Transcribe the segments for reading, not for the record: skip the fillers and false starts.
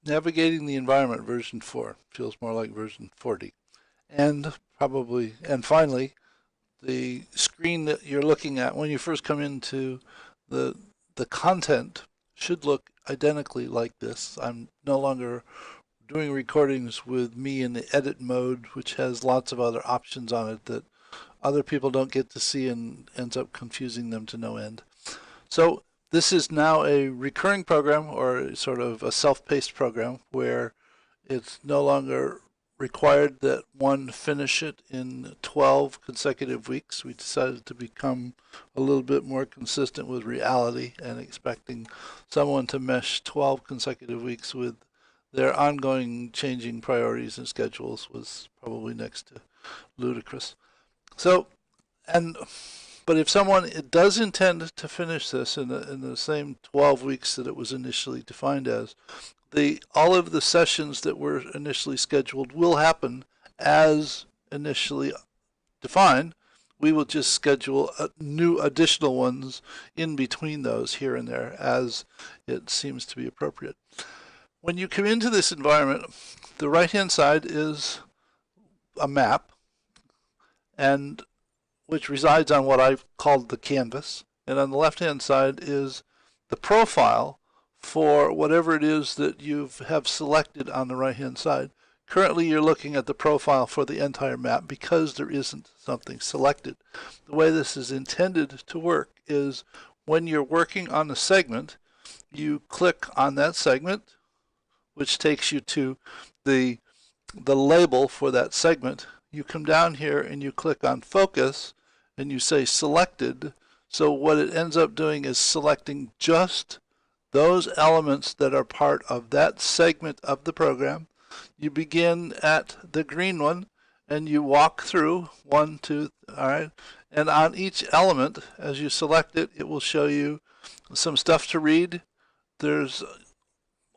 Navigating the environment version 4 feels more like version 40. And finally, the screen that you're looking at when you first come into the the content should look identically like this. I'm no longer doing recordings with me in the edit mode, which has lots of other options on it that other people don't get to see and ends up confusing them to no end. So this is now a recurring program, or sort of a self-paced program, where it's no longer required that one finish it in 12 consecutive weeks. We decided to become a little bit more consistent with reality, and expecting someone to mesh 12 consecutive weeks with their ongoing changing priorities and schedules was probably next to ludicrous. So, and but if someone does intend to finish this in the same 12 weeks that it was initially defined as, all of the sessions that were initially scheduled will happen as initially defined. We will just schedule new additional ones in between those here and there as it seems to be appropriate. When you come into this environment, the right-hand side is a map, and which resides on what I've called the canvas, and on the left-hand side is the profile for whatever it is that you have selected on the right-hand side. Currently, you're looking at the profile for the entire map because there isn't something selected. The way this is intended to work is when you're working on a segment, you click on that segment, which takes you to the label for that segment. You come down here and you click on focus and you say selected. So what it ends up doing is selecting just those elements that are part of that segment of the program. You begin at the green one and you walk through 1, 2, all right. And on each element, as you select it, it will show you some stuff to read. There's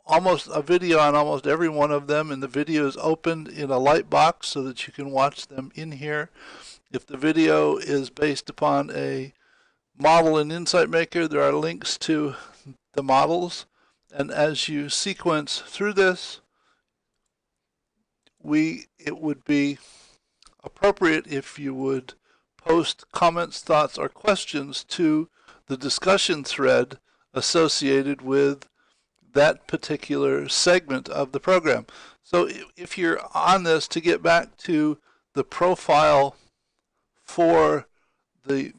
almost a video on almost every one of them, and the video is opened in a light box so that you can watch them in here. If the video is based upon a model in Insight Maker, there are links to the models, and as you sequence through this, it would be appropriate if you would post comments, thoughts, or questions to the discussion thread associated with that particular segment of the program. So if you're on this, to get back to the profile for the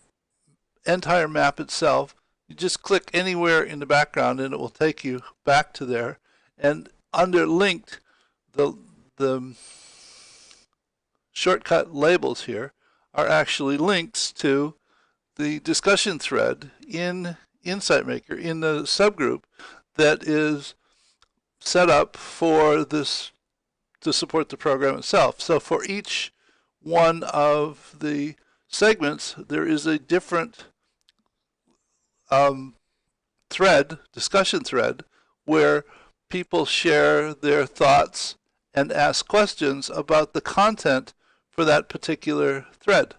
entire map itself, you just click anywhere in the background and it will take you back to there. And under linked, the shortcut labels here are actually links to the discussion thread in Insight Maker in the subgroup that is set up for this to support the program itself. So for each one of the segments, there is a different discussion thread, where people share their thoughts and ask questions about the content for that particular thread.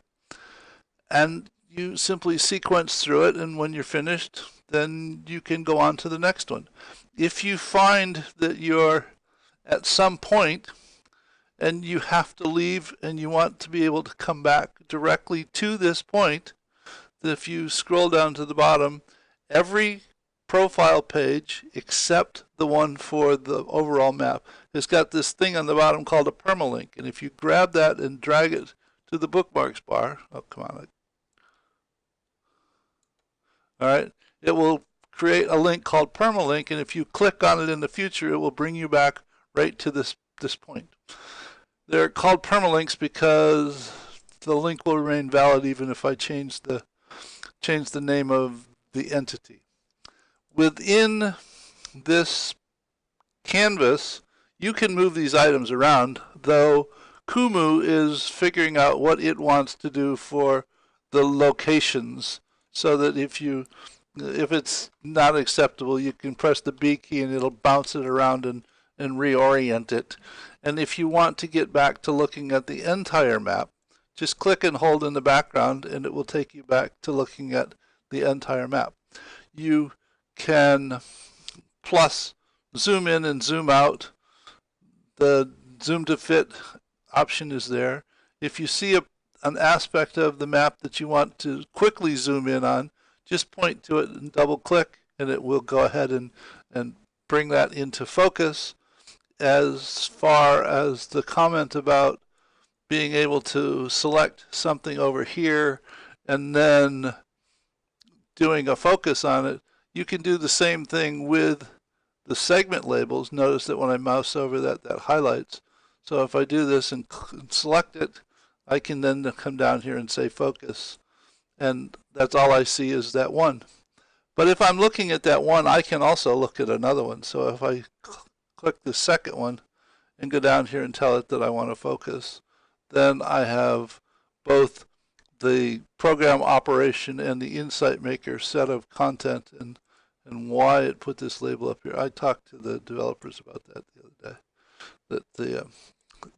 And you simply sequence through it, and when you're finished, then you can go on to the next one. If you find that you're at some point and you have to leave and you want to be able to come back directly to this point, if you scroll down to the bottom, every profile page except the one for the overall map has got this thing on the bottom called a permalink. And if you grab that and drag it to the bookmarks bar, oh, come on. All right, it will create a link called permalink, and if you click on it in the future, it will bring you back right to this point. They're called permalinks because the link will remain valid even if I change the name of the entity. Within this canvas, you can move these items around, though Kumu is figuring out what it wants to do for the locations, so that if it's not acceptable, you can press the B key and it'll bounce it around and reorient it. And if you want to get back to looking at the entire map, just click and hold in the background and it will take you back to looking at the entire map. You can plus zoom in and zoom out. The zoom to fit option is there. If you see an aspect of the map that you want to quickly zoom in on, just point to it and double click, and it will go ahead and bring that into focus. As far as the comment about being able to select something over here and then doing a focus on it, you can do the same thing with the segment labels. Notice that when I mouse over that highlights. So if I do this and select it, I can then come down here and say focus, and that's all I see is that one. But if I'm looking at that one, I can also look at another one. So if I click the second one and go down here and tell it that I want to focus, then I have both the program operation and the insight maker set of content and why it put this label up here. I talked to the developers about that the other day. That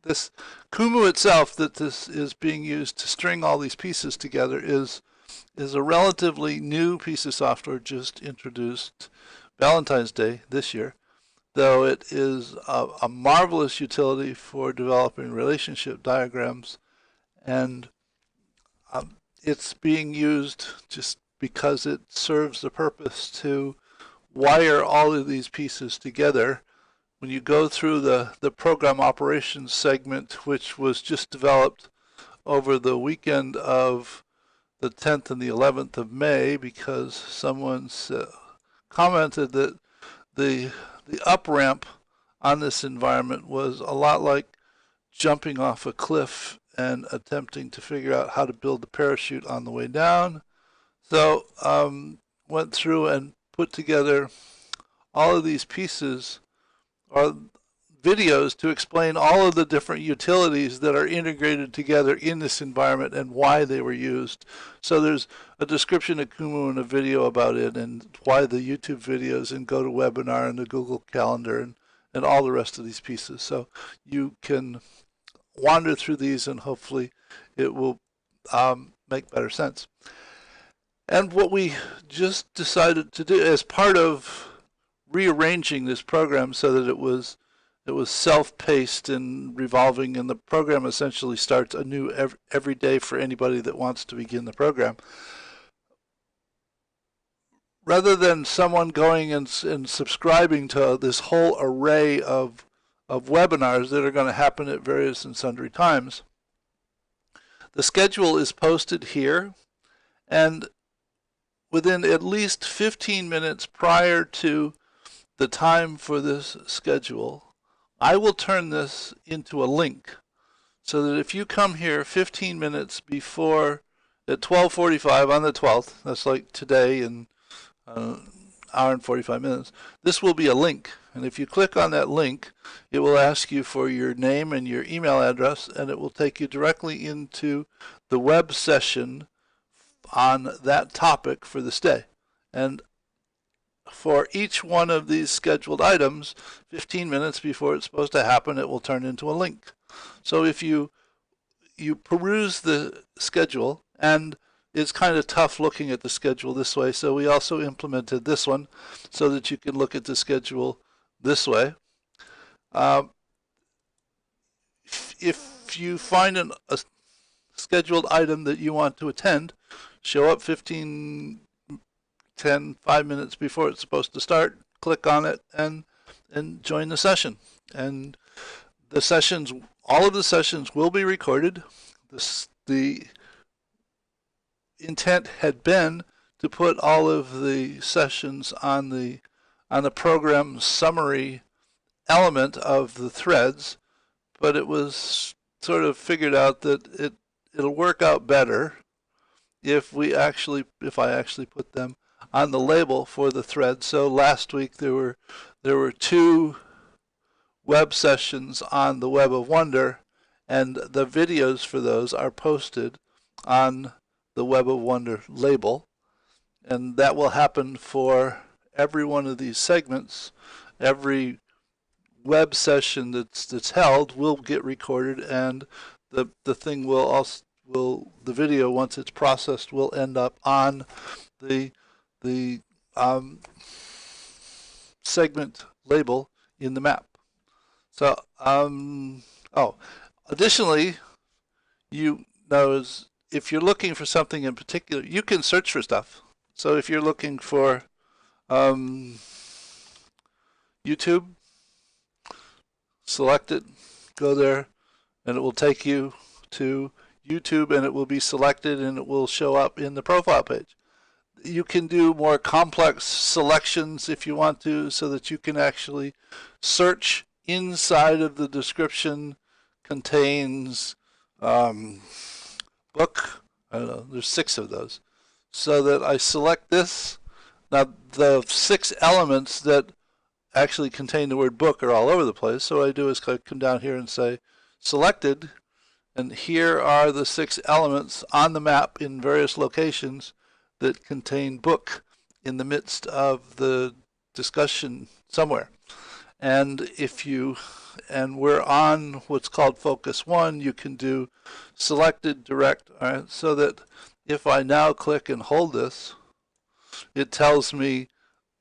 this Kumu itself, that this is being used to string all these pieces together, is a relatively new piece of software just introduced Valentine's Day this year, though it is a marvelous utility for developing relationship diagrams, and it's being used just because it serves the purpose to wire all of these pieces together. When you go through the program operations segment, which was just developed over the weekend of the 10th and the 11th of May, because someone commented that the up ramp on this environment was a lot like jumping off a cliff and attempting to figure out how to build the parachute on the way down. So went through and put together all of these pieces or videos to explain all of the different utilities that are integrated together in this environment and why they were used. So there's a description of Kumu and a video about it and why the YouTube videos and GoToWebinar and the Google Calendar and all the rest of these pieces. So you can wander through these and hopefully it will make better sense. And what we just decided to do as part of rearranging this program so that it was self-paced and revolving, and the program essentially starts anew every day for anybody that wants to begin the program. Rather than someone going and subscribing to this whole array of webinars that are going to happen at various and sundry times, the schedule is posted here, and within at least 15 minutes prior to the time for this schedule, I will turn this into a link so that if you come here 15 minutes before at 12:45 on the 12th, that's like today in hour and 45 minutes, this will be a link. And if you click on that link, it will ask you for your name and your email address, and it will take you directly into the web session on that topic for this day. And for each one of these scheduled items, 15 minutes before it's supposed to happen, it will turn into a link. So if you peruse the schedule, and it's kind of tough looking at the schedule this way, so we also implemented this one so that you can look at the schedule this way. If you find a scheduled item that you want to attend, show up 5 minutes before it's supposed to start, click on it and join the session. And the sessions, all of the sessions will be recorded. The intent had been to put all of the sessions on the program summary element of the threads, but it was sort of figured out that it'll work out better if I actually put them on the label for the thread. So last week there were 2 web sessions on the Web of Wonder, and the videos for those are posted on the Web of Wonder label, and that will happen for every one of these segments. Every web session that's held will get recorded, and the thing will the video, once it's processed, will end up on the segment label in the map. So, additionally, you notice if you're looking for something in particular, you can search for stuff. So if you're looking for YouTube, select it, go there, and it will take you to YouTube, and it will be selected, and it will show up in the profile page. You can do more complex selections if you want to, so that you can actually search inside of the description contains book. I don't know, there's 6 of those. So that I select this. Now the 6 elements that actually contain the word book are all over the place. So what I do is come down here and say selected, and here are the 6 elements on the map in various locations that contain book in the midst of the discussion somewhere. And we're on what's called focus 1, you can do selected direct, all right, so that if I now click and hold this, it tells me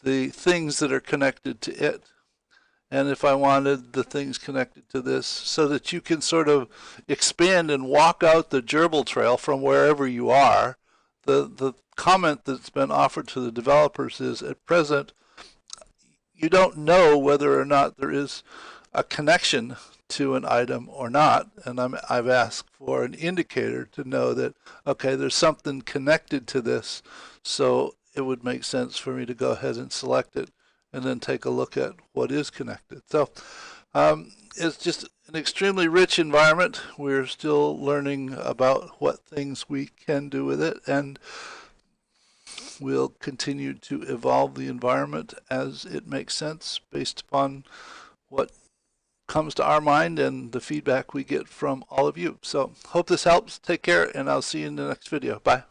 the things that are connected to it. And if I wanted the things connected to this, so that you can sort of expand and walk out the gerbil trail from wherever you are. The comment that's been offered to the developers is, at present, you don't know whether or not there is a connection to an item or not, and I've asked for an indicator to know that, okay, there's something connected to this, so it would make sense for me to go ahead and select it and then take a look at what is connected. So it's just an extremely rich environment. We're still learning about what things we can do with it, and we'll continue to evolve the environment as it makes sense based upon what comes to our mind and the feedback we get from all of you. So hope this helps. Take care, and I'll see you in the next video. Bye.